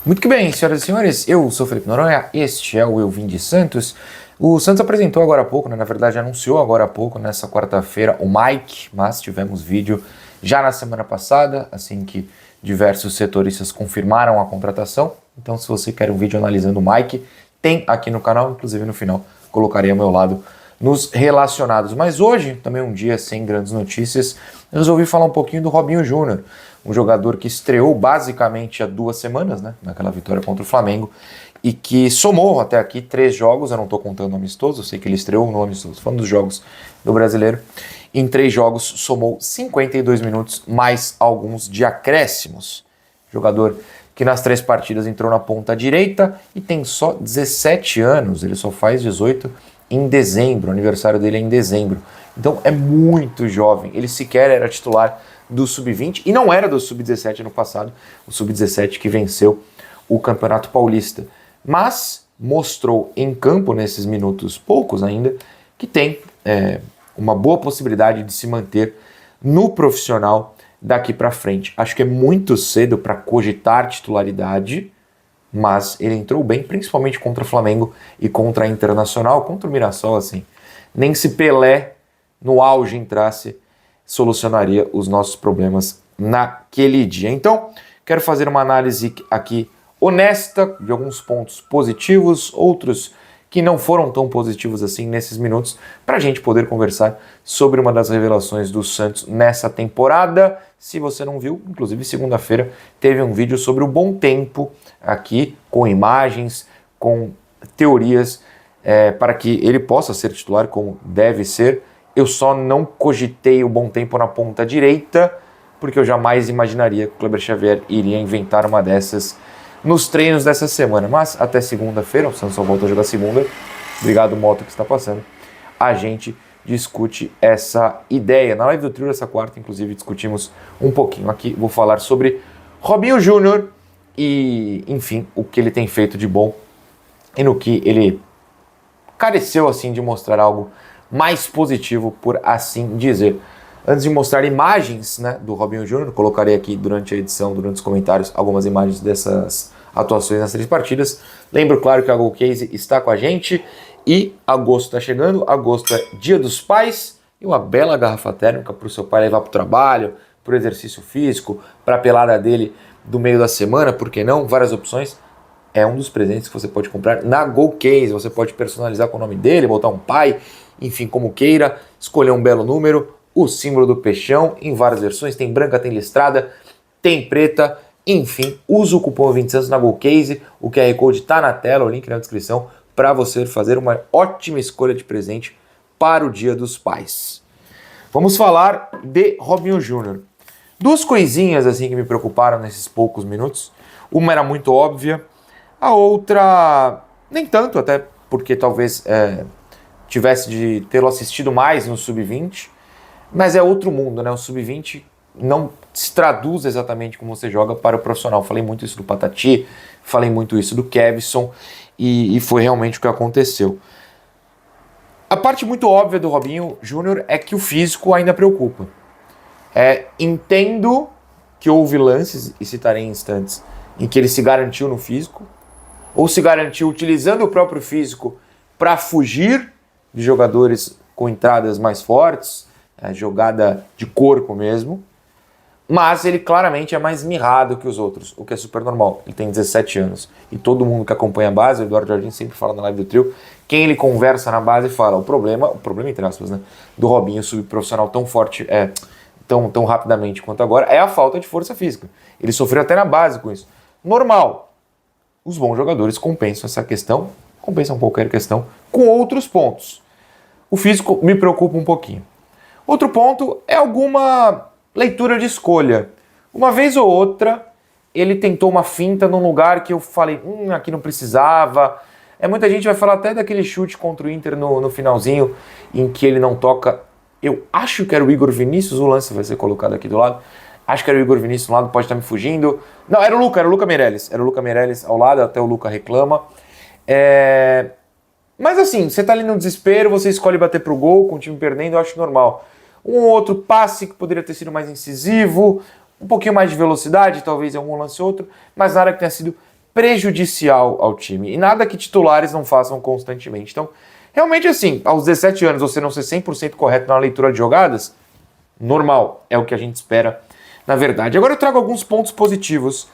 Muito que bem, senhoras e senhores, eu sou Felipe Noronha, este é o Eu Vim de Santos. O Santos apresentou agora há pouco, na verdade anunciou agora há pouco, nessa quarta-feira, o Mike, mas tivemos vídeo já na semana passada, assim que diversos setoristas confirmaram a contratação. Então, se você quer um vídeo analisando o Mike, tem aqui no canal, inclusive no final colocarei ao meu lado nos relacionados. Mas hoje, também um dia sem grandes notícias, eu resolvi falar um pouquinho do Robinho Júnior, um jogador que estreou basicamente há 2 semanas, né, naquela vitória contra o Flamengo, e que somou até aqui 3 jogos, eu não estou contando o amistoso, eu sei que ele estreou no amistoso, falando dos jogos do Brasileiro, em 3 jogos somou 52 minutos, mais alguns de acréscimos. Jogador que nas 3 partidas entrou na ponta direita e tem só 17 anos, ele só faz 18 em dezembro, o aniversário dele é em dezembro. Então é muito jovem, ele sequer era titular do Sub-20 e não era do Sub-17 ano passado, o Sub-17 que venceu o Campeonato Paulista. Mas mostrou em campo, nesses minutos poucos ainda, que tem uma boa possibilidade de se manter no profissional daqui para frente. Acho que é muito cedo para cogitar titularidade, mas ele entrou bem, principalmente contra o Flamengo e contra a Internacional, contra o Mirassol, assim. Nem se Pelé, no auge, entrasse, solucionaria os nossos problemas naquele dia. Então, quero fazer uma análise aqui honesta de alguns pontos positivos, outros que não foram tão positivos assim nesses minutos, para a gente poder conversar sobre uma das revelações do Santos nessa temporada. Se você não viu, inclusive segunda-feira teve um vídeo sobre o Bom Tempo aqui, com imagens, com teorias, para que ele possa ser titular como deve ser. Eu só não cogitei o Bom Tempo na ponta direita, porque eu jamais imaginaria que o Kleber Xavier iria inventar uma dessas nos treinos dessa semana. Mas até segunda-feira, o Santos só volta a jogar segunda, obrigado Moto que está passando, a gente discute essa ideia. Na live do trio dessa quarta, inclusive, discutimos um pouquinho aqui. Vou falar sobre Robinho Júnior e, enfim, o que ele tem feito de bom e no que ele careceu, assim, de mostrar algo mais positivo, por assim dizer. Antes de mostrar imagens, né, do Robinho Júnior, colocarei aqui durante a edição, durante os comentários, algumas imagens dessas atuações nas 3 partidas. Lembro, claro, que a GoCase está com a gente e agosto está chegando. Agosto é Dia dos Pais e uma bela garrafa térmica para o seu pai levar para o trabalho, para o exercício físico, para a pelada dele do meio da semana, por que não? Várias opções. É um dos presentes que você pode comprar na GoCase. Você pode personalizar com o nome dele, botar um pai, enfim, como queira, escolher um belo número, o símbolo do peixão em várias versões, tem branca, tem listrada, tem preta, enfim, usa o cupom 20 Santos na GoCase, o QR Code está na tela, o link na descrição, para você fazer uma ótima escolha de presente para o Dia dos Pais. Vamos falar de Robinho Júnior. 2 coisinhas assim que me preocuparam nesses poucos minutos. Uma era muito óbvia, a outra nem tanto, até porque talvez tivesse de tê-lo assistido mais no Sub-20, mas é outro mundo, né? O Sub-20 não se traduz exatamente como você joga para o profissional. Falei muito isso do Patati, falei muito isso do Kevson, e foi realmente o que aconteceu. A parte muito óbvia do Robinho Júnior é que o físico ainda preocupa. Entendo que houve lances, e citarei em instantes, em que ele se garantiu no físico, ou se garantiu utilizando o próprio físico para fugir de jogadores com entradas mais fortes, jogada de corpo mesmo, mas ele claramente é mais mirrado que os outros, o que é super normal. Ele tem 17 anos e todo mundo que acompanha a base, o Eduardo Jardim sempre fala na live do trio, quem ele conversa na base fala, o problema entre aspas, né, do Robinho subprofissional tão forte, tão rapidamente quanto agora, é a falta de força física. Ele sofreu até na base com isso. Normal. Os bons jogadores compensam essa questão, compensam qualquer questão, com outros pontos. O físico me preocupa um pouquinho. Outro ponto é alguma leitura de escolha. Uma vez ou outra, ele tentou uma finta num lugar que eu falei, aqui não precisava. Muita gente vai falar até daquele chute contra o Inter no finalzinho, em que ele não toca. Eu acho que era o Igor Vinícius, o lance vai ser colocado aqui do lado. Acho que era o Igor Vinícius do lado, pode estar me fugindo. Não, era o Luca Meirelles. Era o Luca Meirelles ao lado, até o Luca reclama. Mas assim, você tá ali no desespero, você escolhe bater pro gol, com o time perdendo, eu acho normal. Um outro passe que poderia ter sido mais incisivo, um pouquinho mais de velocidade, talvez em algum lance ou outro, mas nada que tenha sido prejudicial ao time. E nada que titulares não façam constantemente. Então, realmente assim, aos 17 anos você não ser 100% correto na leitura de jogadas, normal, é o que a gente espera, na verdade. Agora eu trago alguns pontos positivos.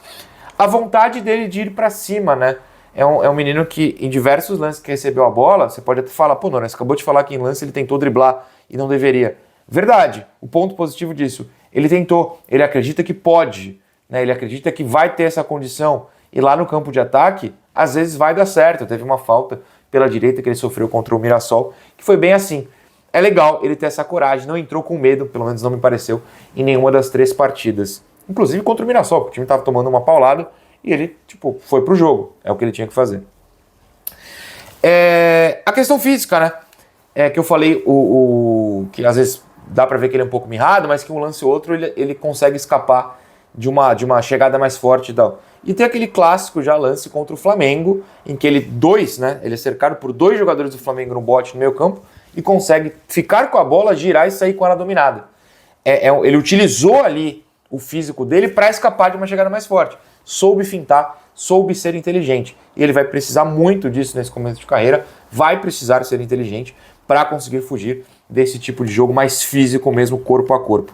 A vontade dele de ir pra cima, né? É um menino que, em diversos lances que recebeu a bola, você pode até falar, pô, Nora, você acabou de falar que em lance ele tentou driblar e não deveria. Verdade, o ponto positivo disso, ele tentou, ele acredita que pode, né? Ele acredita que vai ter essa condição, e lá no campo de ataque, às vezes vai dar certo. Teve uma falta pela direita que ele sofreu contra o Mirassol, que foi bem assim. É legal ele ter essa coragem, não entrou com medo, pelo menos não me pareceu, em nenhuma das 3 partidas. Inclusive contra o Mirassol, porque o time estava tomando uma paulada, e ele, foi pro jogo. É o que ele tinha que fazer. A questão física, né? Que eu falei, que às vezes dá pra ver que ele é um pouco mirrado, mas que um lance ou outro ele consegue escapar de uma chegada mais forte e tal. E tem aquele clássico já lance contra o Flamengo, em que ele é cercado por 2 jogadores do Flamengo no bote no meio campo, e consegue ficar com a bola, girar e sair com ela dominada. Ele utilizou ali o físico dele para escapar de uma chegada mais forte. Soube fintar, soube ser inteligente. E ele vai precisar muito disso nesse começo de carreira, vai precisar ser inteligente para conseguir fugir desse tipo de jogo mais físico mesmo, corpo a corpo.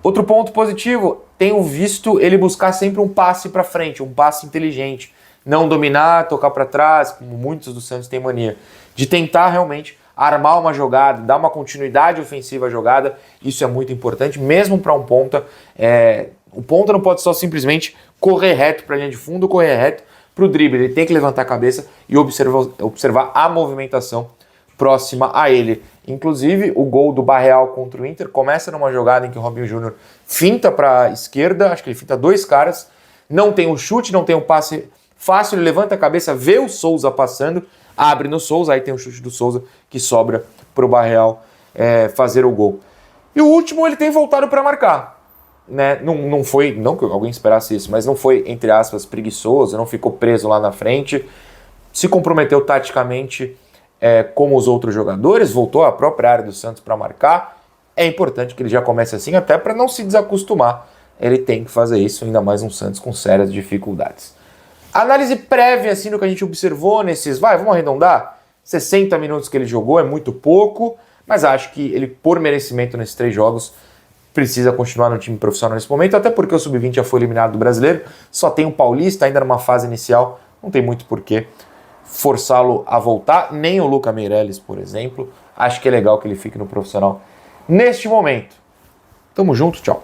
Outro ponto positivo, tenho visto ele buscar sempre um passe para frente, um passe inteligente. Não dominar, tocar para trás, como muitos do Santos têm mania. De tentar realmente armar uma jogada, dar uma continuidade ofensiva à jogada. Isso é muito importante, mesmo para um ponta. O ponta não pode só simplesmente correr reto para a linha de fundo, correr reto para o drible. Ele tem que levantar a cabeça e observar a movimentação próxima a ele. Inclusive, o gol do Barreal contra o Inter começa numa jogada em que o Robinho Júnior finta para a esquerda, acho que ele finta 2 caras, não tem o chute, não tem o passe fácil, ele levanta a cabeça, vê o Souza passando, abre no Souza, aí tem o chute do Souza que sobra para o Barreal fazer o gol. E o último, ele tem voltado para marcar. Né? Não foi, não que alguém esperasse isso, mas não foi, entre aspas, preguiçoso, não ficou preso lá na frente, se comprometeu taticamente como os outros jogadores, voltou à própria área do Santos para marcar. É importante que ele já comece assim, até para não se desacostumar. Ele tem que fazer isso, ainda mais um Santos com sérias dificuldades. Análise prévia, assim, do que a gente observou nesses, vamos arredondar, 60 minutos que ele jogou, é muito pouco, mas acho que ele, por merecimento nesses 3 jogos, precisa continuar no time profissional nesse momento, até porque o Sub-20 já foi eliminado do Brasileiro, só tem o Paulista ainda numa fase inicial, não tem muito porquê forçá-lo a voltar, nem o Luca Meireles, por exemplo. Acho que é legal que ele fique no profissional neste momento. Tamo junto, tchau.